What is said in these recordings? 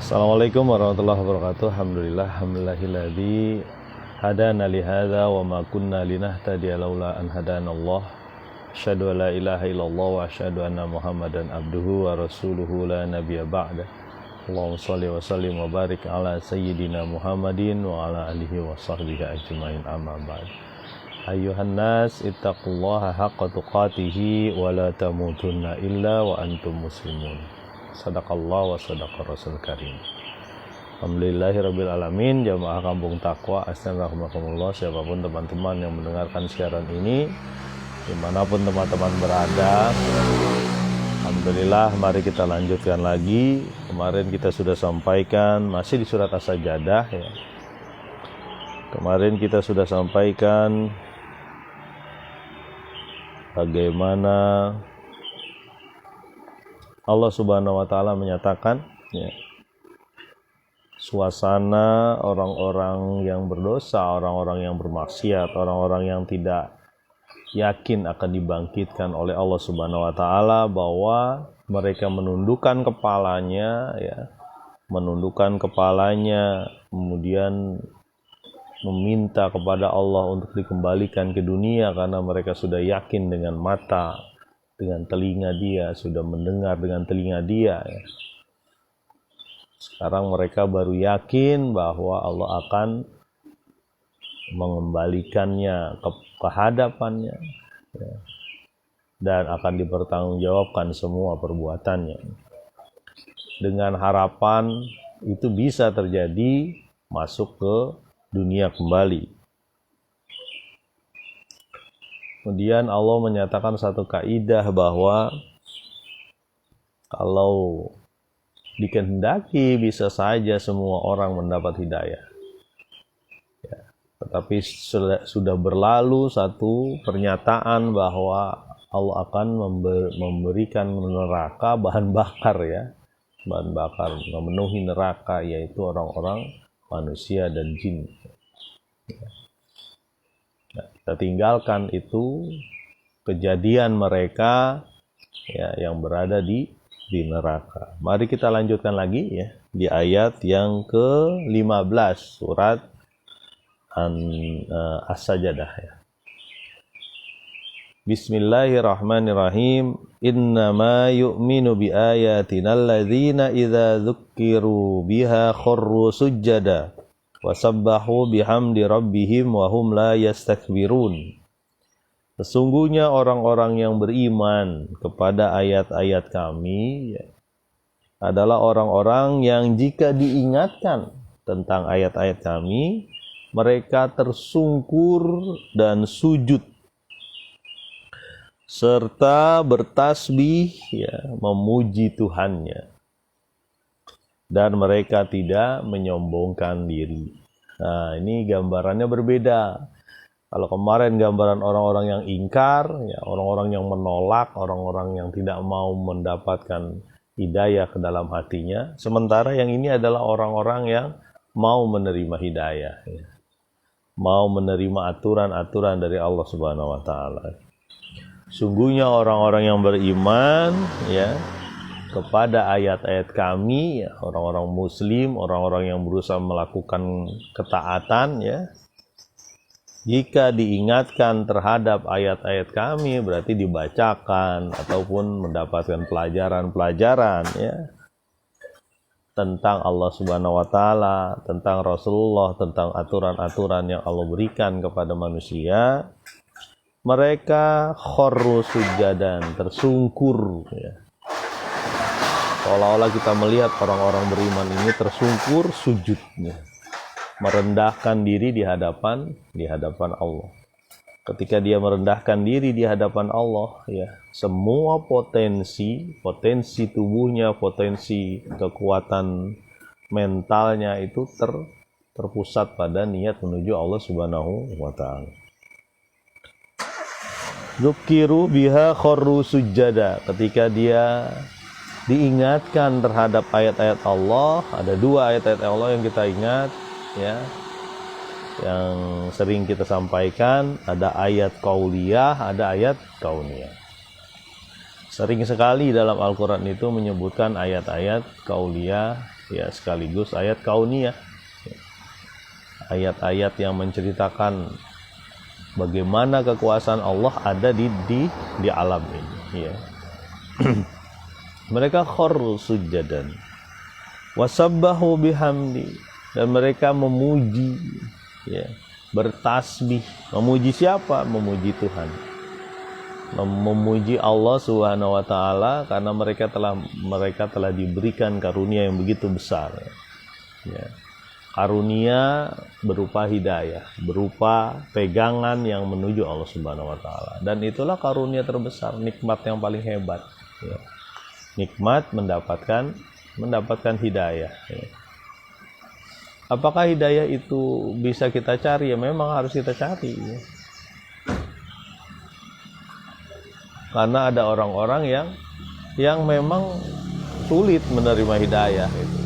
Assalamualaikum warahmatullahi wabarakatuh. Alhamdulillahilladzi hadana li hadza wa ma kunna linahtadiya laula an hadanallah. Asyhadu an la ilaha illallah wa asyhadu anna Muhammadan abduhu wa rasuluhu la nabiyya ba'da. Allahumma shalli wa sallim wa barik ala sayyidina Muhammadin wa ala alihi wa sahbihi ajmain, amma ba'd. Ayyuhan nas ittaqullaha haqqa tuqatih wa la tamutunna illa wa antum muslimun. Sadaqallah wa sadaqar rasul karim. Alhamdulillahirabbil alamin. Jamaah Kampung Takwa Asnan rahimakumullah, siapapun teman-teman yang mendengarkan siaran ini dimanapun teman-teman berada, alhamdulillah, mari kita lanjutkan lagi. Kemarin kita sudah sampaikan, masih di surat As-Sajdah ya. Kemarin kita sudah sampaikan bagaimana Allah Subhanahu wa taala menyatakan ya, suasana orang-orang yang berdosa, orang-orang yang bermaksiat, orang-orang yang tidak yakin akan dibangkitkan oleh Allah Subhanahu wa taala, bahwa mereka menundukkan kepalanya ya, kemudian meminta kepada Allah untuk dikembalikan ke dunia karena mereka sudah yakin dengan mata, dengan telinga dia, sudah mendengar dengan telinga dia ya. Sekarang mereka baru yakin bahwa Allah akan mengembalikannya ke hadapannya ya, dan akan dipertanggungjawabkan semua perbuatannya. Dengan harapan itu bisa terjadi, masuk ke dunia kembali. Kemudian Allah menyatakan satu kaidah bahwa kalau dikehendaki bisa saja semua orang mendapat hidayah ya, tetapi sudah berlalu satu pernyataan bahwa Allah akan memberikan neraka bahan bakar ya, bahan bakar memenuhi neraka, yaitu orang-orang manusia dan jin ya. Nah, kita tinggalkan itu kejadian mereka ya, yang berada di neraka. Mari kita lanjutkan lagi ya, di ayat yang ke-15 surat As-Sajdah ya. Bismillahirrahmanirrahim. Innama yu'minu bi ayatina alladzina idza dzukkiru biha kharru sujjada wasabbahu bihamdi rabbihim wa hum la yastakbirun. Sesungguhnya orang-orang yang beriman kepada ayat-ayat kami ya, adalah orang-orang yang jika diingatkan tentang ayat-ayat kami, mereka tersungkur dan sujud serta bertasbih ya, memuji Tuhannya, dan mereka tidak menyombongkan diri. Nah, ini gambarannya berbeda. Kalau kemarin gambaran orang-orang yang ingkar, ya, orang-orang yang menolak, orang-orang yang tidak mau mendapatkan hidayah ke dalam hatinya. Sementara yang ini adalah orang-orang yang mau menerima hidayah, ya, mau menerima aturan-aturan dari Allah Subhanahu wa taala. Sungguhnya orang-orang yang beriman ya kepada ayat-ayat kami ya, orang-orang muslim, orang-orang yang berusaha melakukan ketaatan ya, jika diingatkan terhadap ayat-ayat kami, berarti dibacakan ataupun mendapatkan pelajaran-pelajaran ya, tentang Allah Subhanahu wa taala, tentang Rasulullah, tentang aturan-aturan yang Allah berikan kepada manusia, mereka kharru sujadan, tersungkur ya. Seolah-olah kita melihat orang-orang beriman ini tersungkur sujudnya, merendahkan diri di hadapan Allah. Ketika dia merendahkan diri di hadapan Allah ya, semua potensi tubuhnya, potensi kekuatan mentalnya itu terpusat pada niat menuju Allah Subhanahu wa taala. Dzukiru biha kharru sujada, ketika dia diingatkan terhadap ayat-ayat Allah. Ada dua ayat-ayat Allah yang kita ingat ya, yang sering kita sampaikan. Ada ayat qauliyah, ada ayat kauniyah. Sering sekali dalam Al-Quran itu menyebutkan ayat-ayat kauliyah, ya sekaligus ayat kauniyah, ayat-ayat yang menceritakan bagaimana kekuasaan Allah ada di alam ini, ya. Mereka kharru sujadan wasabbahu bihamdi, dan mereka memuji, ya, bertasbih. Memuji siapa? Memuji Tuhan, memuji Allah Subhanahu wa taala, karena mereka telah diberikan karunia yang begitu besar, ya. Karunia berupa hidayah, berupa pegangan yang menuju Allah Subhanahu wa taala, dan itulah karunia terbesar, nikmat yang paling hebat, ya. Nikmat mendapatkan hidayah, ya. Apakah hidayah itu bisa kita cari? Ya memang harus kita cari, ya. Karena ada orang-orang yang memang sulit menerima hidayah itu,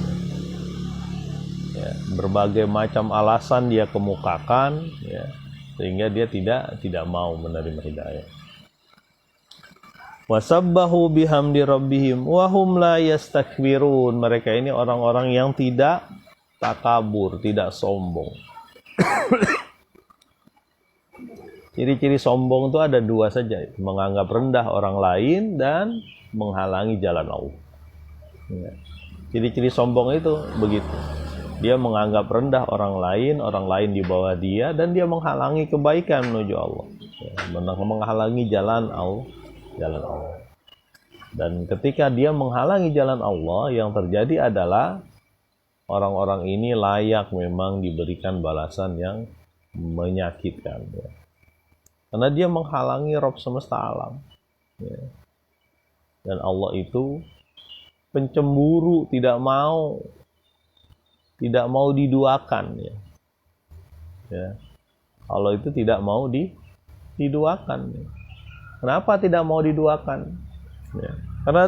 ya. Berbagai macam alasan dia kemukakan, ya, sehingga dia tidak mau menerima hidayah. Wasabbahu bihamdi rabbihim wa hum la yastakbirun. Mereka ini orang-orang yang tidak takabur, tidak sombong. Ciri-ciri sombong itu ada dua saja, menganggap rendah orang lain dan menghalangi jalan Allah. Ya. Ciri-ciri sombong itu begitu. Dia menganggap rendah orang lain di bawah dia, dan dia menghalangi kebaikan menuju Allah. Ya, menghalangi jalan Allah. Dan ketika dia menghalangi jalan Allah, yang terjadi adalah orang-orang ini layak memang diberikan balasan yang menyakitkan, ya. Karena dia menghalangi Rabb semesta alam, ya. Dan Allah itu pencemburu, tidak mau diduakan, ya. Ya. Allah itu tidak mau diduakan, ya. Kenapa tidak mau diduakan? Ya. Karena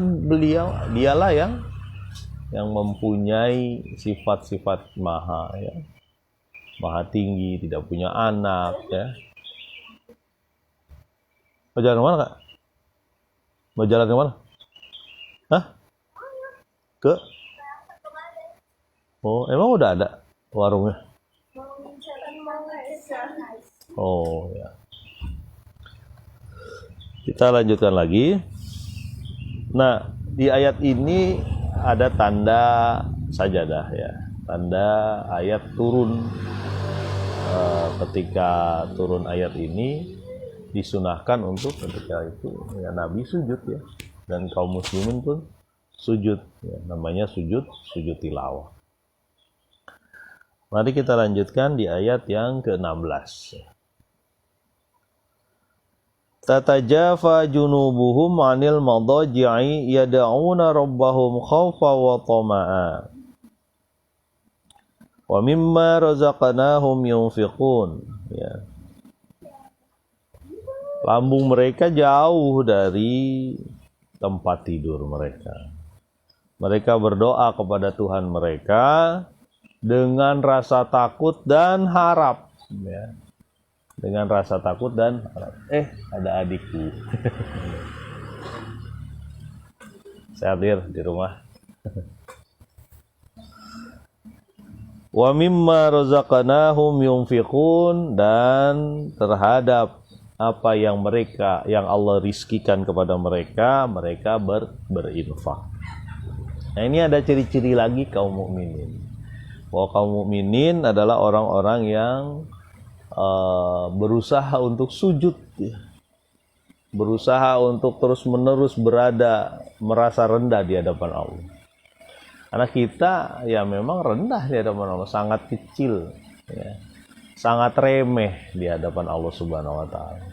dialah yang mempunyai sifat-sifat maha, ya, maha tinggi, tidak punya anak, ya. Mau jalan kemana, Kak? Mau jalan kemana? Hah? Ke? Oh, emang udah ada warungnya? Oh, ya. Kita lanjutkan lagi. Nah, di ayat ini ada tanda sajadah, ya. Tanda ayat turun. Ketika turun ayat ini disunahkan untuk ketika itu, ya, Nabi sujud, ya, dan kaum muslimin pun sujud, ya. Namanya sujud tilawah. Mari kita lanjutkan di ayat yang ke-16. Tatajafa junubuhum 'anil madaji'i yad'una rabbahum khawfa wa tama'a wa mimma razaqnahum yunfiqun, ya. Lambung mereka jauh dari tempat tidur mereka. Mereka berdoa kepada Tuhan mereka dengan rasa takut dan harap, ya. Dengan rasa takut dan harap. Ada adikku. Saya hadir di rumah. Wa mimma razaqnahum yunfiqun, dan terhadap apa yang Allah rizkikan kepada mereka berinfak. Nah, ini ada ciri-ciri lagi kaum mukminin. Bahwa kaum mukminin adalah orang-orang yang berusaha untuk sujud, ya. Berusaha untuk terus-menerus merasa rendah di hadapan Allah. Karena kita ya memang rendah di hadapan Allah, sangat kecil, ya. Sangat remeh di hadapan Allah Subhanahu wa taala.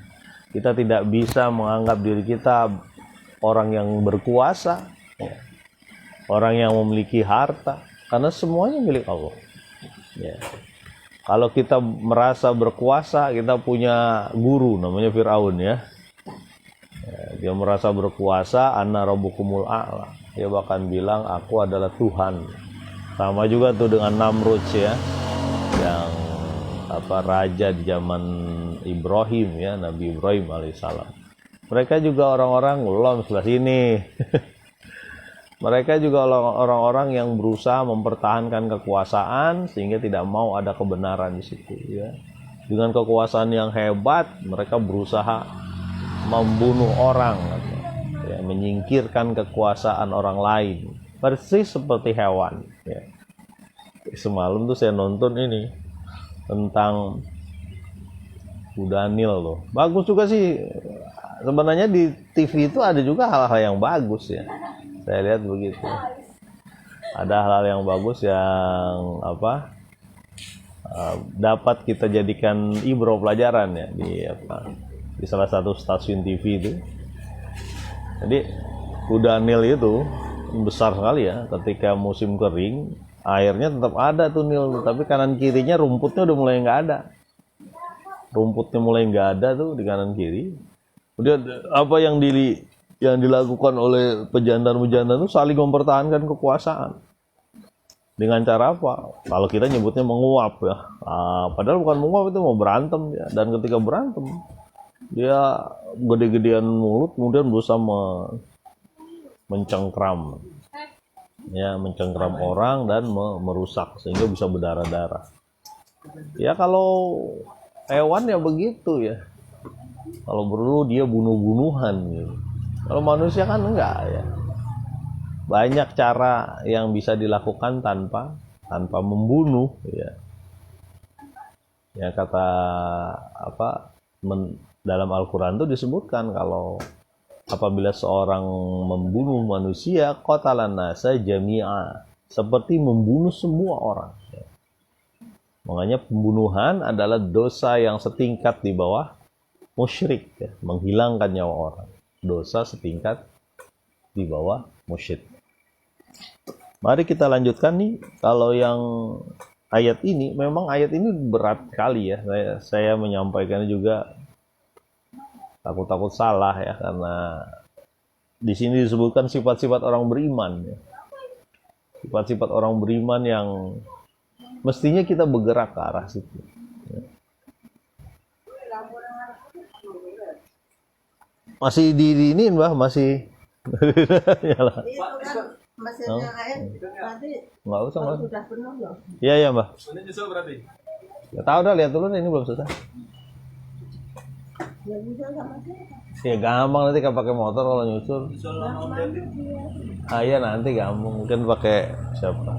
Kita tidak bisa menganggap diri kita orang yang berkuasa, ya. Orang yang memiliki harta, karena semuanya milik Allah, ya. Kalau kita merasa berkuasa, kita punya guru namanya Fir'aun, ya. Dia merasa berkuasa, ana rabbukumul a'la. Dia bahkan bilang aku adalah Tuhan. Sama juga tuh dengan Namrud, ya, yang raja di zaman Ibrahim, ya, Nabi Ibrahim alaihissalam. Mereka juga orang-orang belum sebelah sini. Mereka juga orang-orang yang berusaha mempertahankan kekuasaan sehingga tidak mau ada kebenaran di situ, ya. Dengan kekuasaan yang hebat, mereka berusaha membunuh orang, ya, menyingkirkan kekuasaan orang lain, persis seperti hewan, ya. Semalam tuh saya nonton ini tentang kuda Nil loh. Bagus juga sih. Sebenarnya di TV itu ada juga hal-hal yang bagus, ya. Saya lihat begitu. Ada hal-hal yang bagus yang dapat kita jadikan ibro pelajaran, ya, di salah satu stasiun TV itu. Jadi kuda Nil itu besar sekali, ya. Ketika musim kering, airnya tetap ada tuh Nil, tapi kanan kirinya rumputnya udah mulai nggak ada. Rumputnya mulai nggak ada tuh di kanan kiri. Kemudian apa yang dilakukan oleh pejantan-pejantan itu saling mempertahankan kekuasaan. Dengan cara apa? Kalau kita nyebutnya menguap, ya. Padahal bukan menguap, itu mau berantem, ya. Dan ketika berantem, dia gede-gedean mulut, kemudian berusaha mencengkram, ya, mencengkram orang dan merusak sehingga bisa berdarah-darah. Ya kalau hewan ya begitu, ya. Kalau perlu dia bunuh-bunuhan, gitu. Kalau manusia kan enggak, ya. Banyak cara yang bisa dilakukan tanpa membunuh, ya. Ya kata dalam Al-Qur'an itu disebutkan kalau apabila seorang membunuh manusia, qatalan nasa jami'a, seperti membunuh semua orang, ya. Makanya pembunuhan adalah dosa yang setingkat di bawah musyrik, ya. Menghilangkan nyawa orang, dosa setingkat di bawah musyrik. Mari kita lanjutkan nih. Kalau yang ayat ini, memang ayat ini berat kali, ya. Saya menyampaikannya juga takut salah, ya, karena di sini disebutkan sifat-sifat orang beriman, ya. Sifat-sifat orang beriman yang mestinya kita bergerak ke arah situ, ya. Masih di ini, Mbah, masih. Yalah. Nggak usah, Mbah. Iya, ya, Mbah. Ini nyusul berarti? Nggak tahu, dah, lihat dulu, ini belum selesai. Ya gampang, nanti kalau pakai motor kalau nyusul. Iya nanti gampang, mungkin pakai siapa?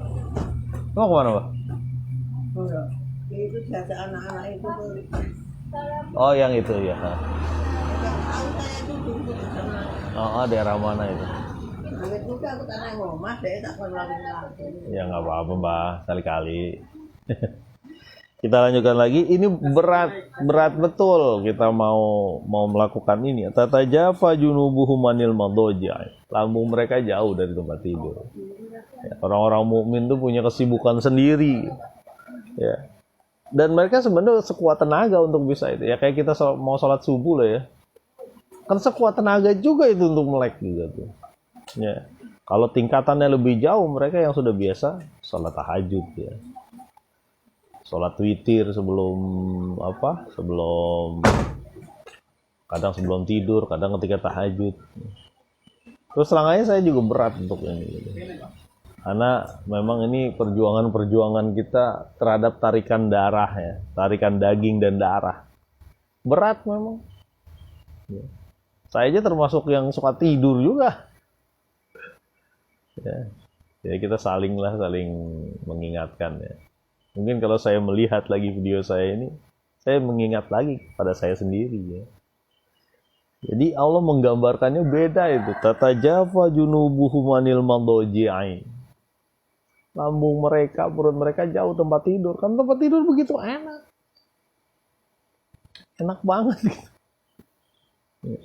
Mau kemana, Mbah? Itu jasa anak-anak itu. Oh, yang itu, ya. Oh, daerah mana itu? Ya nggak apa-apa, Mbah, sekali-kali. Kita lanjutkan lagi. Ini berat betul kita mau melakukan ini. Tatajafa junubuhum anil madaj'i. Lambung mereka jauh dari tempat tidur. Ya, orang-orang mukmin tuh punya kesibukan sendiri, ya. Dan mereka sebenarnya sekuat tenaga untuk bisa itu. Ya kayak kita mau sholat subuh lah, ya. Kan sekuat tenaga juga itu untuk melek juga tuh. Ya. Kalau tingkatannya lebih jauh, mereka yang sudah biasa sholat tahajud, ya. Sholat witir sebelum kadang sebelum tidur, kadang ketika tahajud. Terus selanganya saya juga berat untuk ini, karena memang ini perjuangan kita terhadap tarikan darah, ya, tarikan daging dan darah, berat memang, ya. Saya aja termasuk yang suka tidur juga, ya. Ya kita saling mengingatkan, ya. Mungkin kalau saya melihat lagi video saya ini, saya mengingat lagi pada saya sendiri, ya. Jadi Allah menggambarkannya beda itu. Tatajafa junubuhum anil madaj'i. Lambung mereka, perut mereka jauh tempat tidur. Kan tempat tidur begitu enak. Enak banget gitu.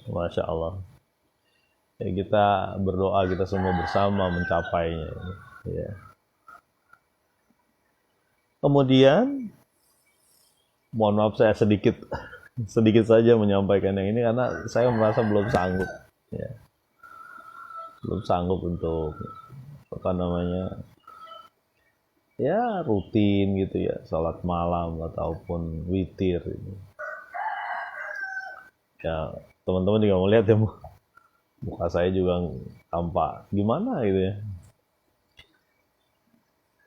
Masya Allah. Ya, kita berdoa, kita semua bersama mencapainya, ya. Kemudian, mohon maaf saya sedikit saja menyampaikan yang ini karena saya merasa belum sanggup, ya. Belum sanggup untuk ya rutin gitu, ya, sholat malam ataupun witir ini. Ya Teman-teman juga mau lihat ya, muka saya juga tampak gimana gitu ya.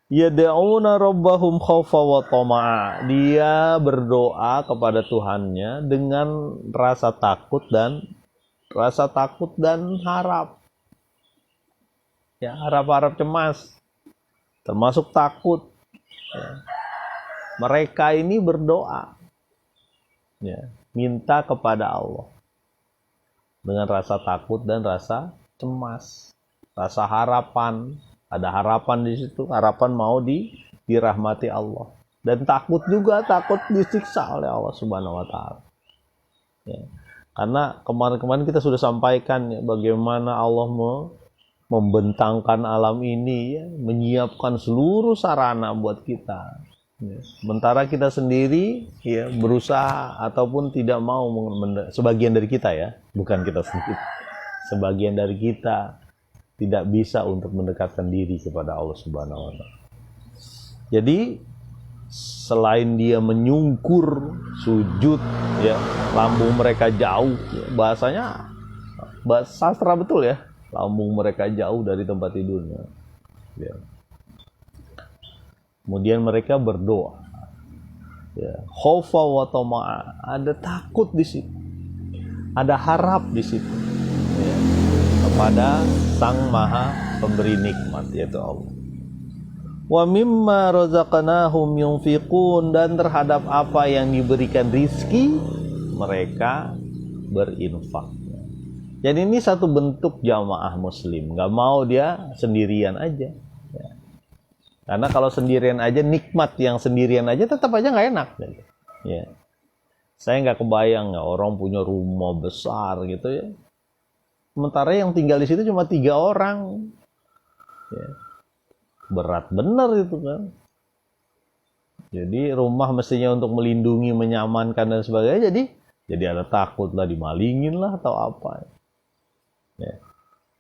Yad'una rabbahum khaufa wa tama'a. Dia berdoa kepada Tuhannya dengan rasa takut dan harap. Ya, harap-harap cemas. Termasuk takut. Ya. Mereka ini berdoa. Ya, minta kepada Allah. Dengan rasa takut dan rasa cemas. Rasa harapan. Ada harapan di situ, harapan mau dirahmati Allah. Dan takut juga, takut disiksa oleh Allah Subhanahu wa taala. Ya. Karena kemarin-kemarin kita sudah sampaikan ya, bagaimana Allah membentangkan alam ini ya, menyiapkan seluruh sarana buat kita. Ya. Sementara kita sendiri ya berusaha ataupun tidak mau, sebagian dari kita ya, bukan kita sendiri. Sebagian dari kita tidak bisa untuk mendekatkan diri kepada Allah Subhanahu wa taala. Jadi selain dia menyungkur, sujud ya, lambung mereka jauh ya, bahasanya sastra betul ya, lambung mereka jauh dari tempat tidurnya. Ya. Kemudian mereka berdoa. Ya, khaufa wa tama'a, ada takut di situ. Ada harap di situ. Ya. Kepada Sang Maha Pemberi nikmat, yaitu Allah. Wa mimma razaqnahum yunfiqun, dan terhadap apa yang diberikan rizki mereka berinfak. Jadi ini satu bentuk jamaah muslim, nggak mau dia sendirian aja. Ya. Karena kalau sendirian aja, nikmat yang sendirian aja tetap aja nggak enak. Ya. Saya nggak kebayang ya orang punya rumah besar gitu ya. Sementara yang tinggal di situ cuma 3 orang. Ya. Berat bener itu kan. Jadi rumah mestinya untuk melindungi, menyamankan dan sebagainya. Jadi ada takut lah, dimalingin lah atau apa. Ya.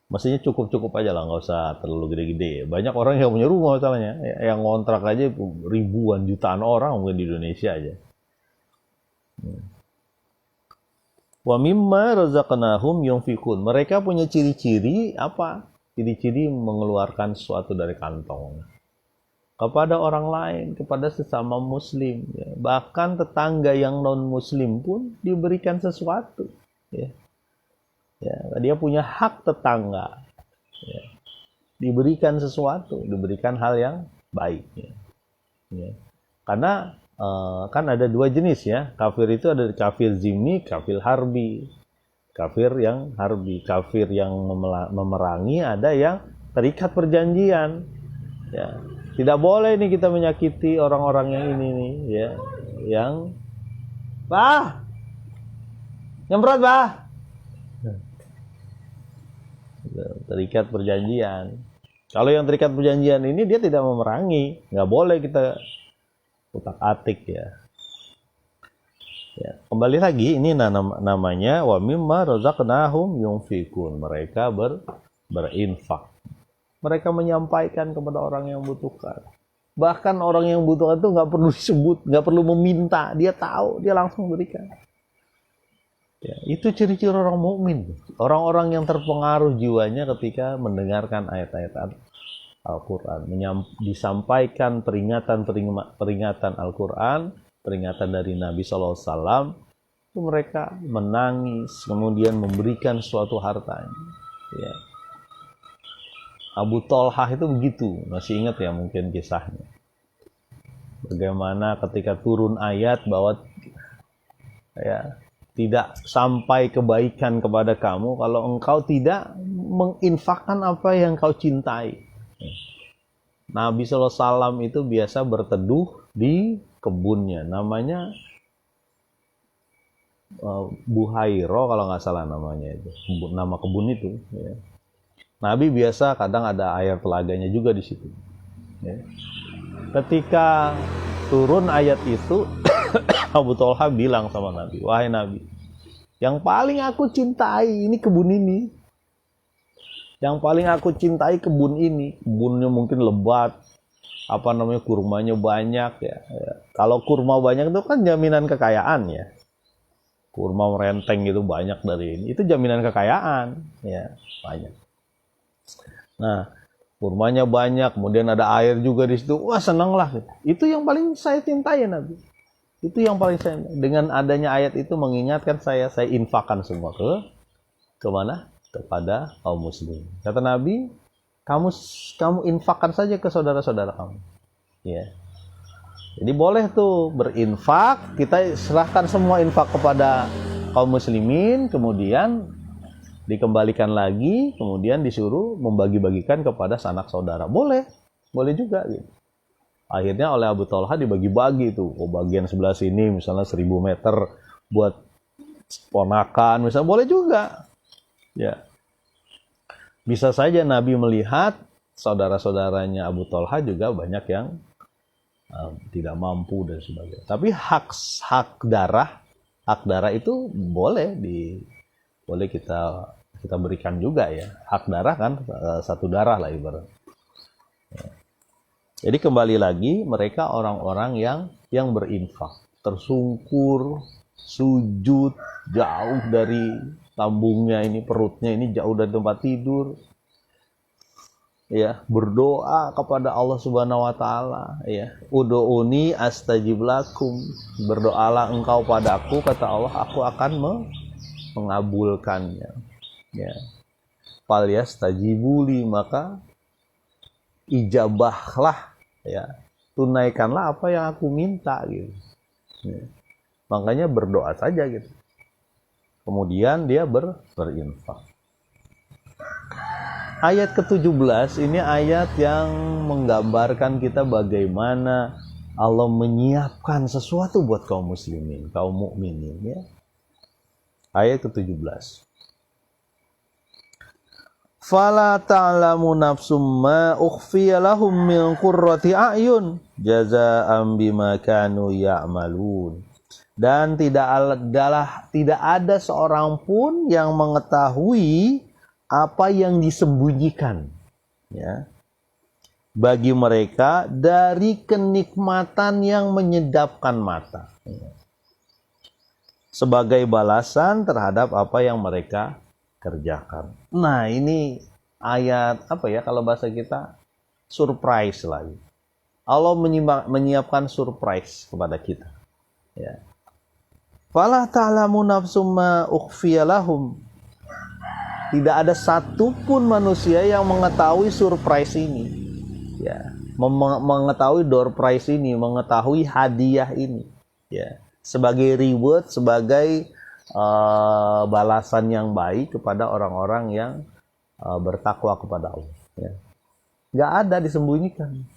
Mestinya cukup-cukup aja lah, nggak usah terlalu gede-gede. Banyak orang yang punya rumah misalnya, yang ngontrak aja ribuan, jutaan orang mungkin di Indonesia aja. Wa mimma razaqnahum yunfiqun. Mereka punya ciri-ciri apa? Ciri-ciri mengeluarkan sesuatu dari kantong kepada orang lain, kepada sesama muslim ya. Bahkan tetangga yang non muslim pun diberikan sesuatu ya. Ya, dia punya hak tetangga ya. Diberikan sesuatu, diberikan hal yang baik ya. Ya. Karena kan ada 2 jenis ya, kafir itu ada kafir zimmi, kafir harbi. Kafir yang harbi, kafir yang memerangi, ada yang terikat perjanjian. Ya. Tidak boleh nih kita menyakiti orang-orang yang ini nih ya, yang nyemprot terikat perjanjian. Kalau yang terikat perjanjian ini dia tidak memerangi, nggak boleh kita utak-atik ya. Ya, kembali lagi ini namanya wa mimma razaqnahum yunfiqun. Mereka berinfak. Mereka menyampaikan kepada orang yang membutuhkan. Bahkan orang yang membutuhkan itu nggak perlu disebut, nggak perlu meminta, dia tahu, dia langsung berikan. Ya, itu ciri-ciri orang mukmin. Orang-orang yang terpengaruh jiwanya ketika mendengarkan ayat-ayat Al-Quran, disampaikan peringatan Al-Quran, peringatan dari Nabi SAW, itu mereka menangis, kemudian memberikan suatu hartanya. Ya. Abu Tolhah itu begitu, masih ingat ya mungkin kisahnya. Bagaimana ketika turun ayat bahwa ya, tidak sampai kebaikan kepada kamu kalau engkau tidak menginfakkan apa yang kau cintai. Nabi SAW itu biasa berteduh di kebunnya, namanya Buhairo kalau nggak salah namanya itu, nama kebun itu. Ya. Nabi biasa kadang ada air telaganya juga di situ. Ya. Ketika turun ayat itu, Abu Tolha bilang sama Nabi, wahai Nabi, yang paling aku cintai ini kebun ini. Yang paling aku cintai kebun ini. Kebunnya mungkin lebat, kurmanya banyak ya. Kalau kurma banyak itu kan jaminan kekayaan ya. kurma merenteng itu banyak dari ini. Itu jaminan kekayaan, ya banyak. Nah, kurmanya banyak, kemudian ada air juga di situ. Wah, senang lah. Itu yang paling saya cintai Nabi. Itu yang paling saya, dengan adanya ayat itu mengingatkan saya infakkan semua ke mana? Kepada kaum muslim. Kata Nabi, kamu infakkan saja ke saudara-saudara kamu. Ya. Jadi boleh tuh berinfak, kita serahkan semua infak kepada kaum muslimin, kemudian dikembalikan lagi, kemudian disuruh membagi-bagikan kepada sanak saudara. Boleh juga gitu. Akhirnya oleh Abu Talha dibagi-bagi tuh. Bagian sebelah sini misalnya 1000 meter buat ponakan, misalnya boleh juga. Ya. Bisa saja Nabi melihat saudara-saudaranya Abu Talha juga banyak yang tidak mampu dan sebagainya. Tapi hak darah itu boleh kita berikan juga ya. Hak darah kan satu darah lah ibarat. Ya. Jadi kembali lagi mereka orang-orang yang berinfak, tersungkur, sujud jauh dari lambungnya ini, perutnya ini jauh dari tempat tidur. Ya, berdoa kepada Allah Subhanahu wa taala, ya. Ud'uni astajib lakum. Berdoalah engkau padaku, kata Allah, aku akan mengabulkannya. Ya. Falyastajibuli, maka ijabahlah, ya. Tunaikanlah apa yang aku minta gitu. Ya. Makanya berdoa saja gitu. Kemudian dia berinfak. Ayat ke-17 ini ayat yang menggambarkan kita bagaimana Allah menyiapkan sesuatu buat kaum muslimin, kaum mukminin ya. Ayat ke-17. Fala ta'lamu nafsum ma ukhfiya lahum min qurrati a'yun jazaa'an bima kanu ya'malun. Dan tidak ada seorang pun yang mengetahui apa yang disembunyikan ya bagi mereka dari kenikmatan yang menyedapkan mata ya, sebagai balasan terhadap apa yang mereka kerjakan. Nah, ini ayat apa ya, kalau bahasa kita surprise lagi. Allah menyiapkan surprise kepada kita ya. Fala ta'lamu nafsum ma ukhfiya lahum. Tidak ada satupun manusia yang mengetahui surprise ini, ya, mengetahui door prize ini, mengetahui hadiah ini, ya, sebagai reward, sebagai balasan yang baik kepada orang-orang yang bertakwa kepada Allah. Ya. Nggak ada disembunyikan.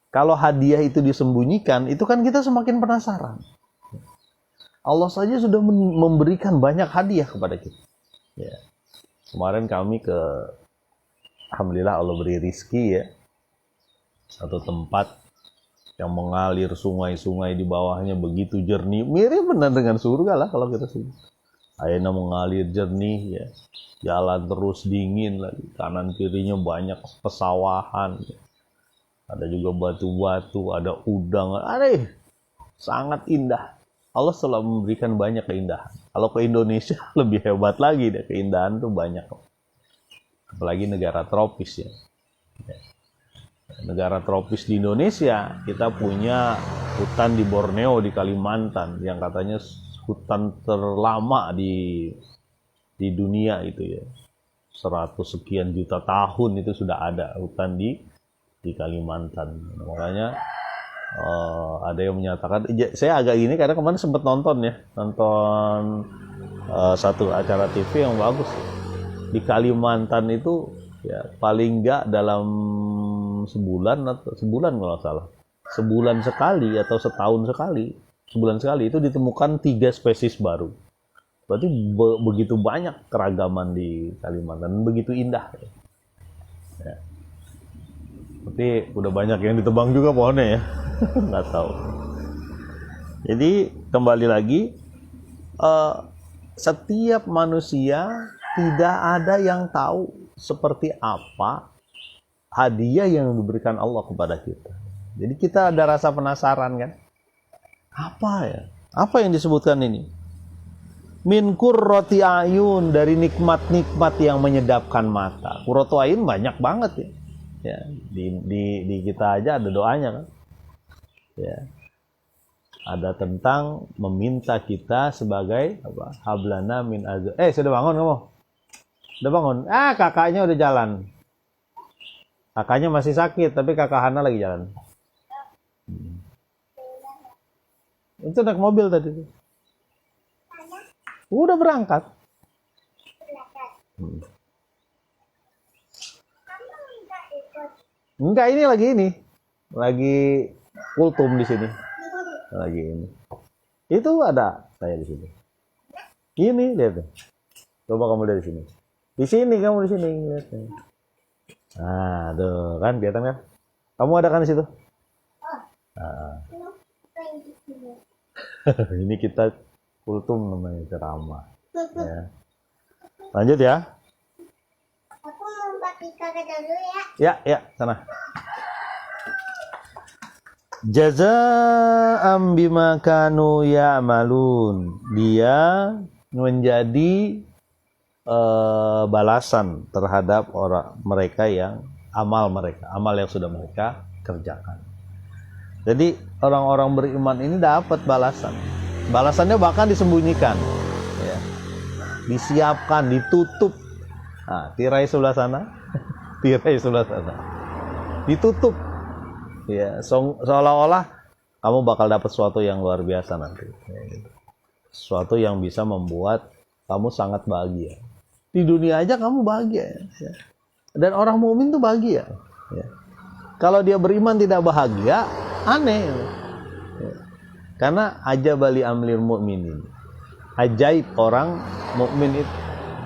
Kalau hadiah itu disembunyikan, itu kan kita semakin penasaran. Allah saja sudah memberikan banyak hadiah kepada kita. Ya. Kemarin kami alhamdulillah Allah beri rizki ya, satu tempat yang mengalir sungai-sungai di bawahnya begitu jernih, mirip benar dengan surga lah kalau kita sini. Airnya mengalir jernih ya, jalan terus dingin lagi, kanan kirinya banyak pesawahan, ya. Ada juga batu-batu, ada udang, sangat indah. Allah selalu memberikan banyak keindahan. Kalau ke Indonesia lebih hebat lagi deh, keindahan tuh banyak. Apalagi negara tropis ya. Negara tropis di Indonesia, kita punya hutan di Borneo di Kalimantan yang katanya hutan terlama di dunia itu ya. 100 sekian juta tahun itu sudah ada hutan di Kalimantan. Makanya ada yang menyatakan, saya agak gini karena kemarin sempat nonton satu acara TV yang bagus di Kalimantan itu ya, paling enggak dalam sebulan kalau salah, sebulan sekali atau sebulan sekali itu ditemukan 3 spesies baru. Berarti begitu banyak keragaman di Kalimantan, begitu indah ya. Tapi udah banyak yang ditebang juga pohonnya ya. Nggak tahu. Jadi kembali lagi, setiap manusia tidak ada yang tahu seperti apa hadiah yang diberikan Allah kepada kita. Jadi kita ada rasa penasaran kan? Apa ya? Apa yang disebutkan ini? min qurrati ayun, dari nikmat-nikmat yang menyedapkan mata. Qurratu ayun banyak banget ya. Ya, di kita aja ada doanya kan. Ya. Ada tentang meminta kita sebagai apa? Hablana min azab. Sudah bangun kamu? Udah bangun? Kakaknya udah jalan. Kakaknya masih sakit, tapi kakak Hana lagi jalan. Itu naik mobil tadi tuh. Udah berangkat. Enggak, ini lagi kultum di sini. Lagi ini. Itu ada saya di sini. Ini lihat. Coba kamu dari sini. Di sini kamu di sini lihat. Nah, tuh kan kelihatan kan? Kamu ada kan di situ? Nah. Ini kita kultum namanya, ceramah. Ya. Lanjut ya. Aku mau pakai kakak dulu ya. Ya, sana. Jazaa'am bima kanu ya'malun. Dia menjadi balasan terhadap mereka yang amal yang sudah mereka kerjakan. Jadi orang-orang beriman ini dapat balasan. Balasannya bahkan disembunyikan, ya. Disiapkan, ditutup. Nah, tirai sebelah sana, tirai sebelah sana, ditutup. Ya, seolah-olah kamu bakal dapat sesuatu yang luar biasa nanti. Ya, gitu. Sesuatu yang bisa membuat kamu sangat bahagia. Di dunia aja kamu bahagia, ya. Dan orang mukmin tuh bahagia. Ya. Kalau dia beriman tidak bahagia, aneh. Ya. Karena ajabali amlir mu'minin. Ajaib orang mukmin itu.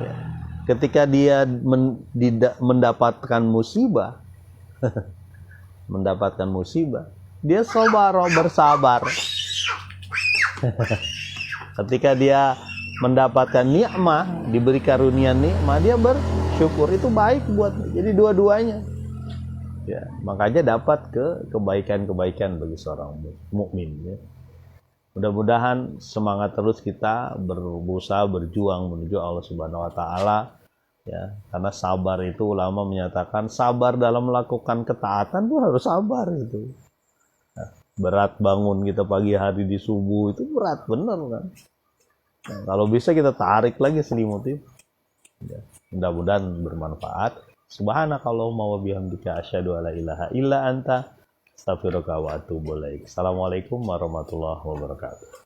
Ya. Ketika dia mendapatkan musibah, dia bersabar. Ketika dia mendapatkan nikmah, diberi karunia nikmah, dia bersyukur. Itu baik buat. Jadi dua-duanya. Ya, makanya dapat kebaikan-kebaikan bagi seorang mukmin. Ya. Mudah-mudahan semangat terus kita berusaha berjuang menuju Allah Subhanahu Wa Taala. Ya, karena sabar itu, ulama menyatakan sabar dalam melakukan ketaatan tuh harus sabar itu. Nah, berat bangun kita pagi hari di subuh itu berat bener kan. Nah, kalau bisa kita tarik lagi selimut itu. Ya, mudah-mudahan bermanfaat. Subhanakallahumma wa bihamdika asyhadu alla ilaha illa anta astaghfiruka wa atubu ilaik. Assalamualaikum warahmatullahi wabarakatuh.